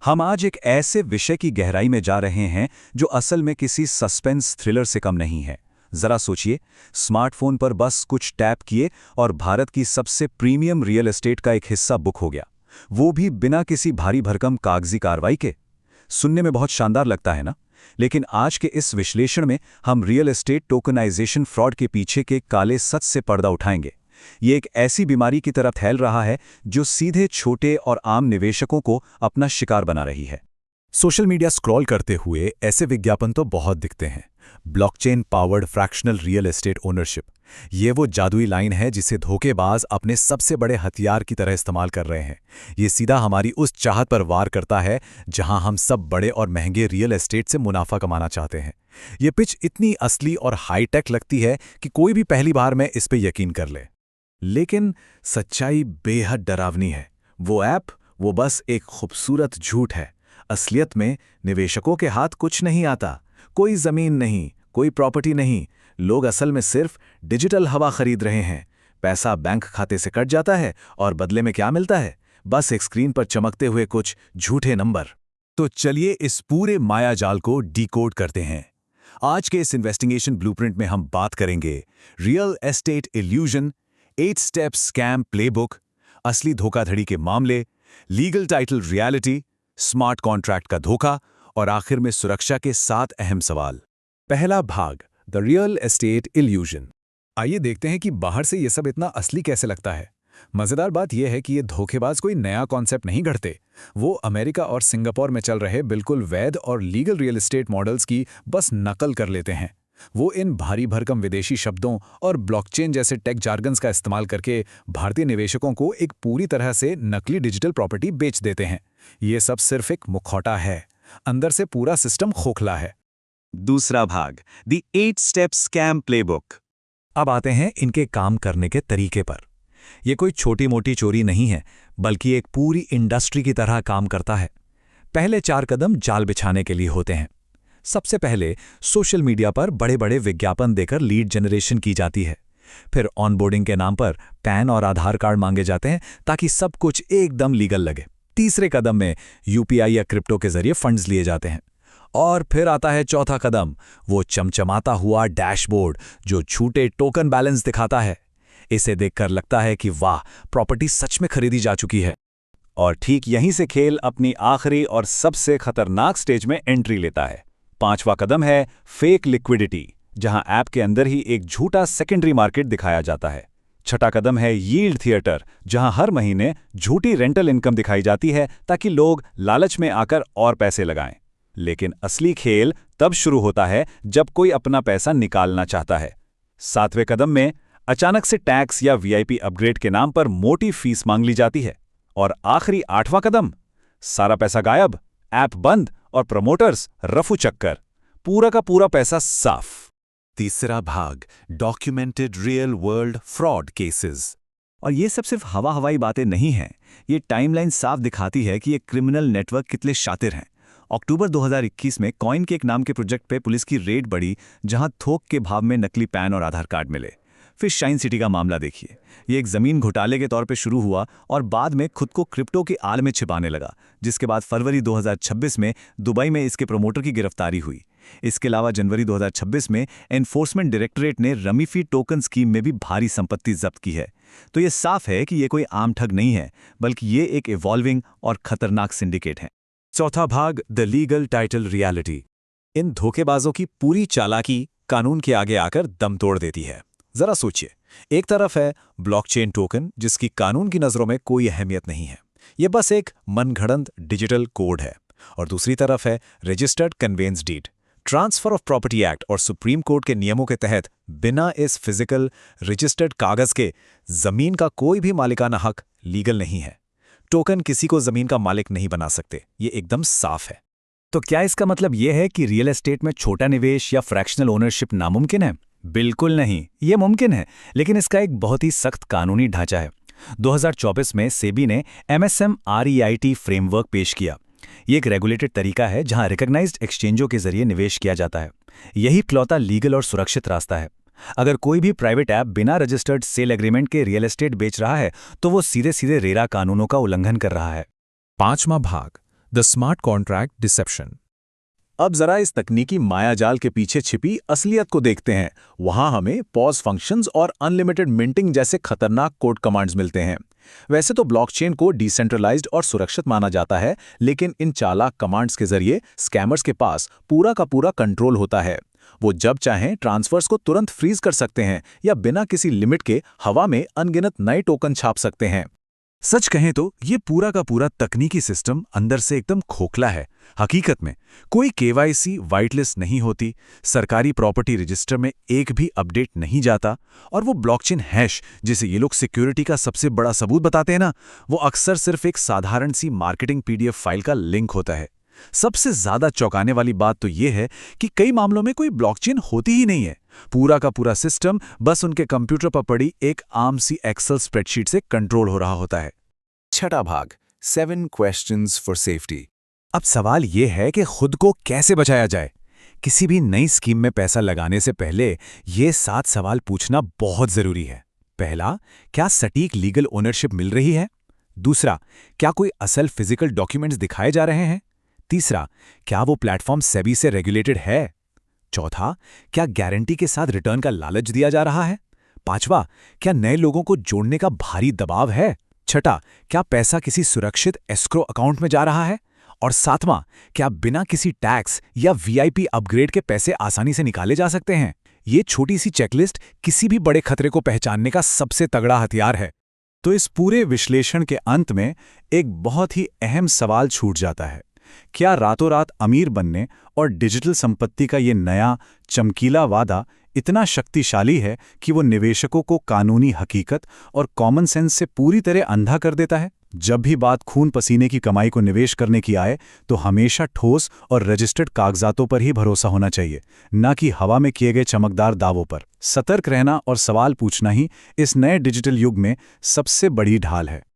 हम आज एक ऐसे विषय की गहराई में जा रहे हैं जो असल में किसी सस्पेंस थ्रिलर से कम नहीं है। जरा सोचिए, स्मार्टफोन पर बस कुछ टैप किए और भारत की सबसे प्रीमियम रियल एस्टेट का एक हिस्सा बुक हो गया, वो भी बिना किसी भारी भरकम कागजी कार्रवाई के। सुनने में बहुत शानदार लगता है ना? लेकिन आज के इस विश्लेषण में हम रियल एस्टेट टोकनाइजेशन फ्रॉड के पीछे के काले सच से पर्दा उठाएंगे। ये एक ऐसी बीमारी की तरफ फैल रहा है जो सीधे छोटे और आम निवेशकों को अपना शिकार बना रही है। सोशल मीडिया स्क्रॉल करते हुए ऐसे विज्ञापन तो बहुत दिखते हैं। Blockchain powered fractional real estate ownership, ये वो जादुई लाइन है जिसे धोखेबाज अपने सबसे बड़े हथियार की तरह इस्तेमाल कर रहे हैं। ये सीधा हमारी उस चाहत पर वार करता है जहां हम सब बड़े और महंगे रियल एस्टेट से मुनाफा कमाना चाहते हैं। ये पिच इतनी असली और हाईटेक लगती है कि कोई भी पहली बार में इस पे यकीन कर ले। लेकिन सच्चाई बेहद डरावनी है। वो ऐप, वो बस एक खूबसूरत झूठ है। असलियत में निवेशकों के हाथ कुछ नहीं आता, कोई जमीन नहीं, कोई प्रॉपर्टी नहीं। लोग असल में सिर्फ डिजिटल हवा खरीद रहे हैं। पैसा बैंक खाते से कट जाता है और बदले में क्या मिलता है? बस एक स्क्रीन पर चमकते हुए कुछ झूठे नंबर। तो चलिए इस पूरे मायाजाल को डिकोड करते हैं। आज के इस इन्वेस्टिगेशन ब्लूप्रिंट में हम बात करेंगे real estate illusion, 8 step scam playbook, असली धोखाधड़ी के मामले, legal title reality, smart contract का धोखा और आखिर में सुरक्षा के 7 अहम सवाल। पहला भाग, द रियल एस्टेट इल्यूजन। आइए देखते हैं कि बाहर से ये सब इतना असली कैसे लगता है। मजेदार बात यह है कि ये धोखेबाज कोई नया कॉन्सेप्ट नहीं गढ़ते। वो अमेरिका और सिंगापुर में चल रहे बिल्कुल वैध और लीगल रियल एस्टेट मॉडल्स की बस नकल कर लेते हैं। वो इन भारी भरकम विदेशी शब्दों और ब्लॉकचेन जैसे टेक जार्गन्स का इस्तेमाल करके भारतीय निवेशकों को एक पूरी तरह से नकली डिजिटल प्रॉपर्टी बेच देते हैं। ये सब सिर्फ एक मुखौटा है, अंदर से पूरा सिस्टम खोखला है। दूसरा भाग, द 8 स्टेप स्कैम प्लेबुक। अब आते हैं इनके काम करने के तरीके पर। ये कोई छोटी मोटी चोरी नहीं है, बल्कि एक पूरी इंडस्ट्री की तरह काम करता है। पहले 4 कदम जाल बिछाने के लिए होते हैं। सबसे पहले सोशल मीडिया पर बड़े बड़े विज्ञापन देकर लीड जनरेशन की जाती है। फिर ऑनबोर्डिंग के नाम पर पैन और आधार कार्ड मांगे जाते हैं ताकि सब कुछ एकदम लीगल लगे। तीसरे कदम में यूपीआई या क्रिप्टो के जरिए फंड्स लिए जाते हैं। और फिर आता है चौथा कदम, वो चमचमाता हुआ डैशबोर्ड जो झूठे टोकन बैलेंस दिखाता है। इसे देखकर लगता है कि वाह, प्रॉपर्टी सच में खरीदी जा चुकी है। और ठीक यहीं से खेल अपनी आखिरी और सबसे खतरनाक स्टेज में एंट्री लेता है। 5वां कदम है फेक लिक्विडिटी, जहां ऐप के अंदर ही एक झूठा सेकेंडरी मार्केट दिखाया जाता है। 6वां कदम है यील्ड थिएटर, जहां हर महीने झूठी रेंटल इनकम दिखाई जाती है ताकि लोग लालच में आकर और पैसे लगाएं। लेकिन असली खेल तब शुरू होता है जब कोई अपना पैसा निकालना चाहता है। 7वें कदम में अचानक से टैक्स या वीआईपी अपग्रेड के नाम पर मोटी फीस मांग ली जाती है। और आखिरी 8वां कदम, सारा पैसा गायब, ऐप बंद और प्रमोटर्स रफू चक्कर, पूरा का पूरा पैसा साफ। तीसरा भाग, documented real world fraud cases. और ये सब सिर्फ हवाई बातें नहीं हैं। ये टाइमलाइन साफ दिखाती है कि ये क्रिमिनल नेटवर्क कितने शातिर हैं। अक्टूबर 2021 में कॉइनकेक नाम के प्रोजेक्ट पे पुलिस की रेड बढ़ी, जहां थोक के भाव में नकली पैन और आधार कार्ड मिले। फिर शाइन सिटी का मामला देखिए। ये एक जमीन घोटाले के तौर पे शुरू हुआ और बाद में खुद को क्रिप्टो के आल में छिपाने लगा, जिसके बाद फरवरी 2026 में दुबई में इसके प्रमोटर की गिरफ्तारी हुई। इसके अलावा जनवरी 2026 में एनफोर्समेंट डायरेक्टरेट ने रमीफी टोकन स्कीम में भी भारी संपत्ति जब्त की है। तो ये साफ है कि ये कोई आम ठग नहीं है, बल्कि ये एक इवॉल्विंग और खतरनाक सिंडिकेट है। चौथा भाग, द लीगल टाइटल रियलिटी। इन धोखेबाजों की पूरी चालाकी कानून के आगे आकर दम तोड़ देती है। जरा सोचिए, एक तरफ है ब्लॉकचेन टोकन जिसकी कानून की नज़रों में कोई अहमियत नहीं है, ये बस एक मनगढ़ंत डिजिटल कोड है। और दूसरी तरफ है registered conveyance deed, transfer of property act और सुप्रीम कोर्ट के नियमों के तहत बिना इस फिजिकल रजिस्टर्ड कागज के जमीन का कोई भी मालिकाना हक लीगल नहीं है। टोकन किसी को जमीन का मालिक नहीं बना सकते, ये एकदम साफ है। तो क्या इसका मतलब यह है कि रियल एस्टेट में छोटा निवेश या फ्रैक्शनल ओनरशिप नामुमकिन है? बिल्कुल नहीं, ये मुमकिन है, लेकिन इसका एक बहुत ही सख्त कानूनी ढांचा है। 2024 में सेबी ने MSM REIT फ्रेमवर्क पेश किया। ये एक रेगुलेटेड तरीका है जहां रिकॉग्नाइज्ड एक्सचेंजों के जरिए निवेश किया जाता है। यही इकलौता लीगल और सुरक्षित रास्ता है। अगर कोई भी प्राइवेट ऐप बिना रजिस्टर्ड सेल एग्रीमेंट के रियल एस्टेट बेच रहा है तो वो सीधे सीधे रेरा कानूनों का उल्लंघन कर रहा है। 5वां भाग, द स्मार्ट कॉन्ट्रैक्ट डिसेप्शन। अब जरा इस तकनीकी मायाजाल के पीछे छिपी असलियत को देखते हैं। वहां हमें पॉज फंक्शंस और अनलिमिटेड मिंटिंग जैसे खतरनाक कोड कमांड्स मिलते हैं। वैसे तो ब्लॉकचेन को डिसेंट्रलाइज्ड और सुरक्षित माना जाता है, लेकिन इन चालाक कमांड्स के जरिए स्कैमर्स के पास पूरा का पूरा कंट्रोल होता है। वो जब चाहें ट्रांसफर्स को तुरंत फ्रीज कर सकते हैं या बिना किसी लिमिट के हवा में अनगिनत नए टोकन छाप सकते हैं। सच कहें तो ये पूरा का पूरा तकनीकी सिस्टम अंदर से एकदम खोखला है। हकीकत में कोई केवाईसी वाइटलिस्ट नहीं होती, सरकारी प्रॉपर्टी रजिस्टर में एक भी अपडेट नहीं जाता, और वो ब्लॉकचेन हैश जिसे ये लोग सिक्योरिटी का सबसे बड़ा सबूत बताते हैं ना, वो अक्सर सिर्फ एक साधारण सी मार्केटिंग पीडीएफ फाइल का लिंक होता है। सबसे ज्यादा चौंकाने वाली बात तो ये है कि कई मामलों में कोई ब्लॉकचेन होती ही नहीं है। पूरा का पूरा सिस्टम बस उनके कंप्यूटर पर पड़ी एक आम सी एक्सेल स्प्रेडशीट से कंट्रोल हो रहा होता है। छठा भाग, 7 क्वेश्चंस फॉर सेफ्टी। अब सवाल ये है कि खुद को कैसे बचाया जाए। किसी भी नई स्कीम में पैसा लगाने से पहले ये 7 सवाल पूछना बहुत जरूरी है। पहला, क्या सटीक लीगल ओनरशिप मिल रही है? दूसरा, क्या कोई असल फिजिकल डॉक्यूमेंट्स दिखाए जा रहे हैं? तीसरा, क्या वो प्लेटफॉर्म सेबी से रेगुलेटेड है? चौथा, क्या गारंटी के साथ रिटर्न का लालच दिया जा रहा है? पांचवा, क्या नए लोगों को जोड़ने का भारी दबाव है? छठा, क्या पैसा किसी सुरक्षित एस्क्रो अकाउंट में जा रहा है? और सातवां, क्या बिना किसी टैक्स या वीआईपी अपग्रेड के पैसे आसानी से निकाले जा सकते हैं? ये छोटी सी चेकलिस्ट किसी भी बड़े खतरे को पहचानने का सबसे तगड़ा हथियार है। तो इस पूरे विश्लेषण के अंत में एक बहुत ही अहम सवाल छूट जाता है। क्या रातों रात अमीर बनने और डिजिटल संपत्ति का ये नया चमकीला वादा इतना शक्तिशाली है कि वो निवेशकों को कानूनी हकीकत और कॉमन सेंस से पूरी तरह अंधा कर देता है? जब भी बात खून पसीने की कमाई को निवेश करने की आए तो हमेशा ठोस और रजिस्टर्ड कागजातों पर ही भरोसा होना चाहिए, न कि हवा में किए गए चमकदार दावों पर। सतर्क रहना और सवाल पूछना ही इस नए डिजिटल युग में सबसे बड़ी ढाल है।